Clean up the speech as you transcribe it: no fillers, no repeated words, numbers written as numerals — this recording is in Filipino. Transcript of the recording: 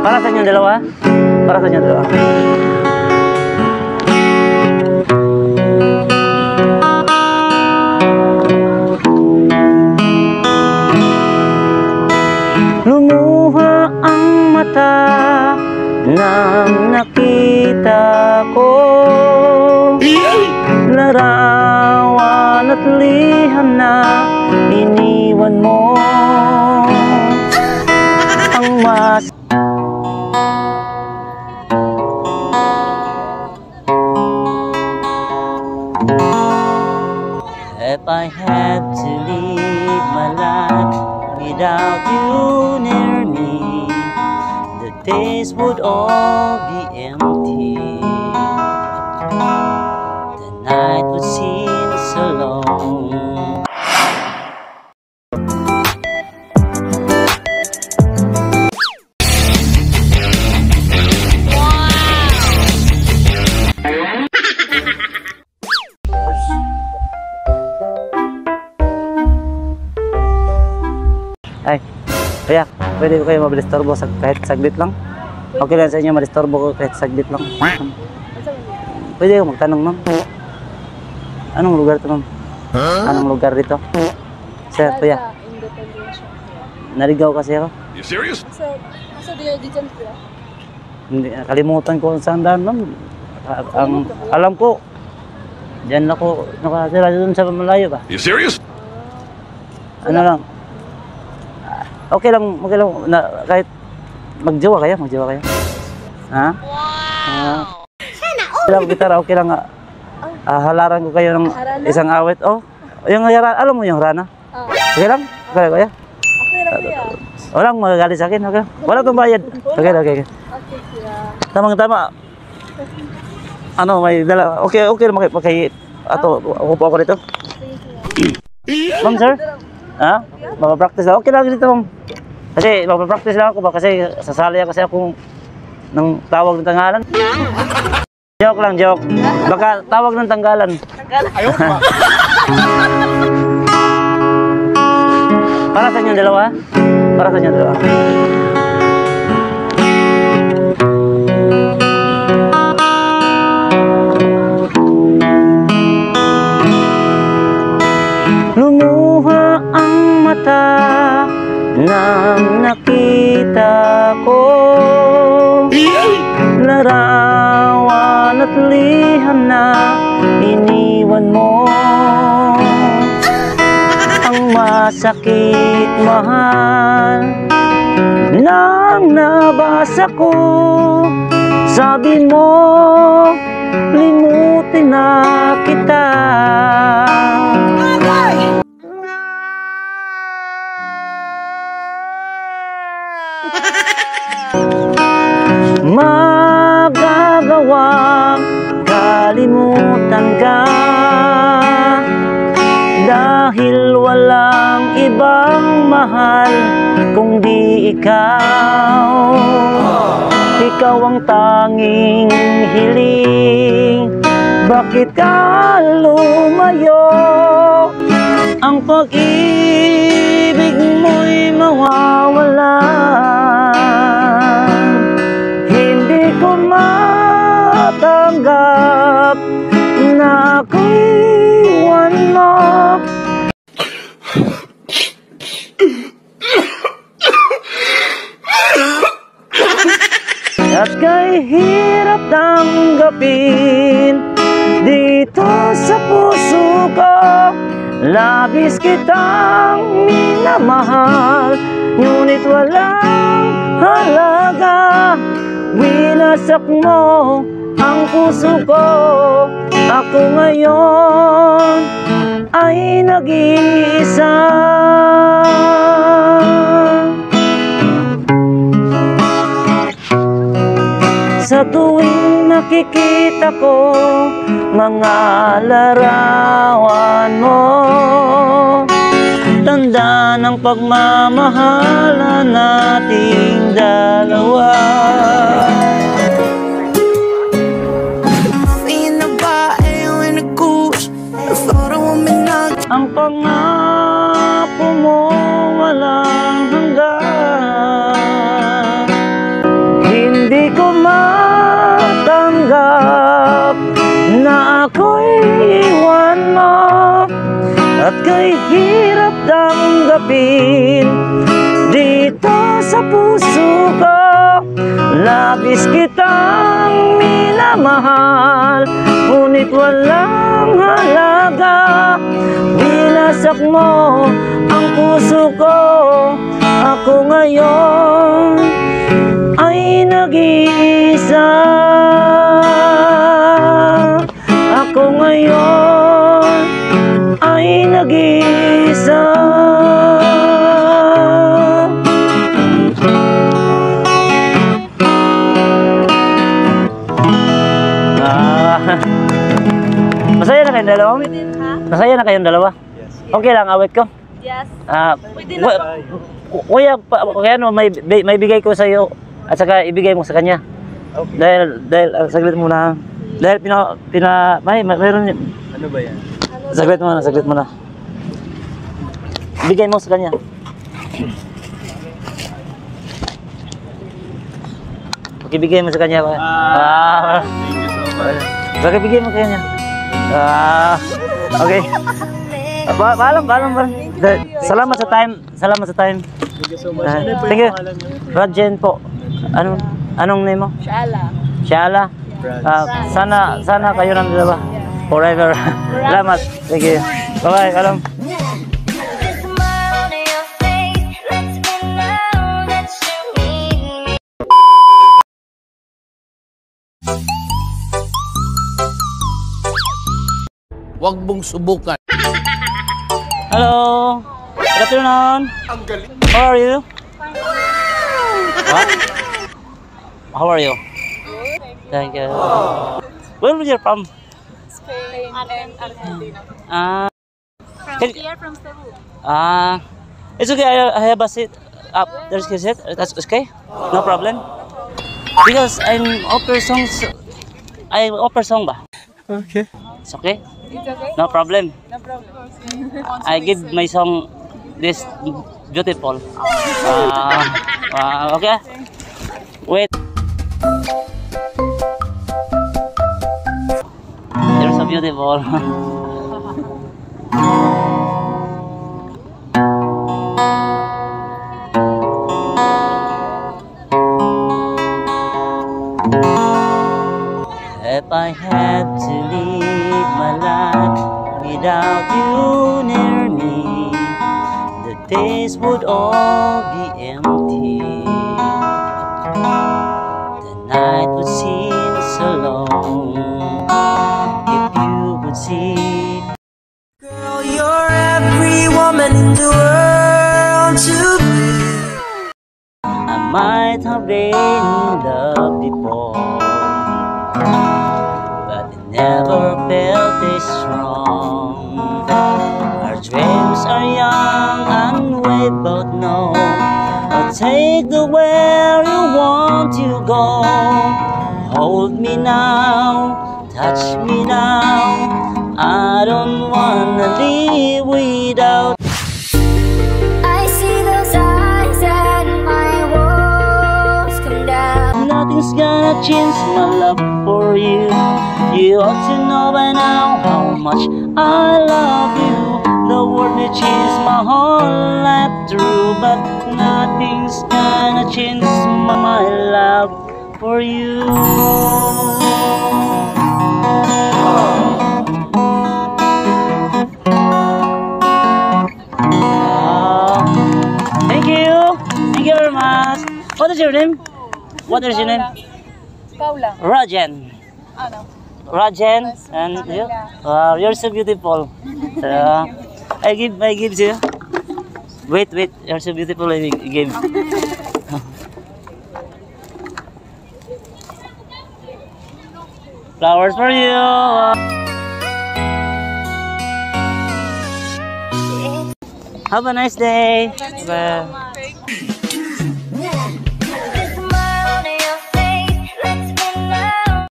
Para sa inyo dalawa? Para sa inyo dalawa. Lumuha ang mata nang nakita ko larawan at liham na iniwan mo ang mas. If I had to live my life without you near me, the days would all be empty. The night would seem so long. Ay, kaya pwede ko kayo mabilistorbo kahit saglit lang? Okay lang sa inyo malistorbo ko kahit saglit lang? Pwede ko magtanong, ma'am. Anong lugar to, ma'am? Anong lugar dito? Sir, kuya. Naligaw kasi ako. You serious? Asa dito kuya? Hindi, kalimutan ko saan daan, ma'am. Alam ko, diyan ako nakatira doon sa malayo ba? You serious? Ano lang? Okay lang na kahit magjowa kayo. Ha? Wow! Gitara, okay lang. Halaran ko kayo ng isang awit. Oh, yung alam mo yung Rana? Okay lang? Okay, kuya? Okay lang kuya. Walang magagalit sa akin, okay? Wala kang bayad. Okay. Okay kuya. Tama. Ano, may dala. Okay lang upo ako dito. Ma'am, sir? Ha? Mapapractice lang. Okay lang dito, ma'am. Kasi mapapractice lang ako ba? Kasi sasali kasi ako ng tawag ng tanggalan. Joke. Baka tawag ng tanggalan. Ayaw pa. Para sa inyo dalawa? Para sa inyo dalawa. Lumuha ang mata nang nakita ko larawan at liham na iniwan mo ang masakit mahal nang nabasa ko. Sabi mo limutin na kita. Magagawang kalimutan ka dahil walang ibang mahal kundi ikaw. Ikaw ang tanging hiling, bakit ka lumayo? Ang pag-ibig mo'y mawawala. Hindi ko matanggap na ako'y iwan mo. At kay hirap tanggapin dito sa puso ko, labis kitang minamahal, ngunit walang halaga. Winasak mo ang puso ko. Ako ngayon ay nag-iisa. Sa tuwing nakikita ko mga larawan mo, tanda ng pagmamahalan nating dalawa. Ang pangako mo walang hanggan, mo at kay hirap tanggapin. Dito sa puso ko, labis kitang minamahal, ngunit walang halaga. Binasak mo ang puso ko, ako ngayon ay nag-iisa. Ako ngayon ay nag-iisa. Masaya na kayong dalawa? Masaya na kayong dalawa? Okay lang, awit ko? Yes. Pwede na po. Kuya, kaya ano, may bigay ko sa iyo at saka ibigay mo sa kanya. Okay. Dahil saglit muna. Dahil mayroon. Ano ba yan? Saglit muna. Bigay mo sa kanya. Okay, bigay mo sa kanya. Thank you so much. Bakit bigay mo sa kanya? Okay. Paalam. Salamat sa time. Thank you so much. Ano po Thank you. yung pangalan niyo? Rajen po. Anong name mo? Shala. Shala. Sana kayo ng dalawa. Forever. Salamat. Thank you. Bye-bye. Kalam. Huwag mong subukan. Hello. Good afternoon. Ang galing. How are you? What? How are you? Thank you. Where are you from? Spain and Argentina. Can- Here from Cebu. It's okay. I have a seat up. There's a seat. That's okay. No problem. Because I'm offer songs. I offer song ba? Okay. It's okay. It's okay? No problem. No problem. I give my song this beautiful. Okay. Wait. You're so beautiful. If I had to live my life without you near me, the days would all be empty. The night would seem so long if you would see. Girl, you're every woman in the world to me. I might have been in love before, but I never felt this strong. Our dreams are young and we both know I'll take the where you want to go. Hold me now, touch me now. I don't wanna live without. I see those eyes and my walls come down. Nothing's gonna change my love for you. You ought to know by now how much I love you. The world may change my whole life through, but nothing's gonna change my love for you. Thank you. Thank you very much. What is your name? What is your name? Paula. Rajen. Ano? Rajen, and you? You're so beautiful. I give you. Wait, you're so beautiful. I give. Flowers for you. Have a nice day. Bye.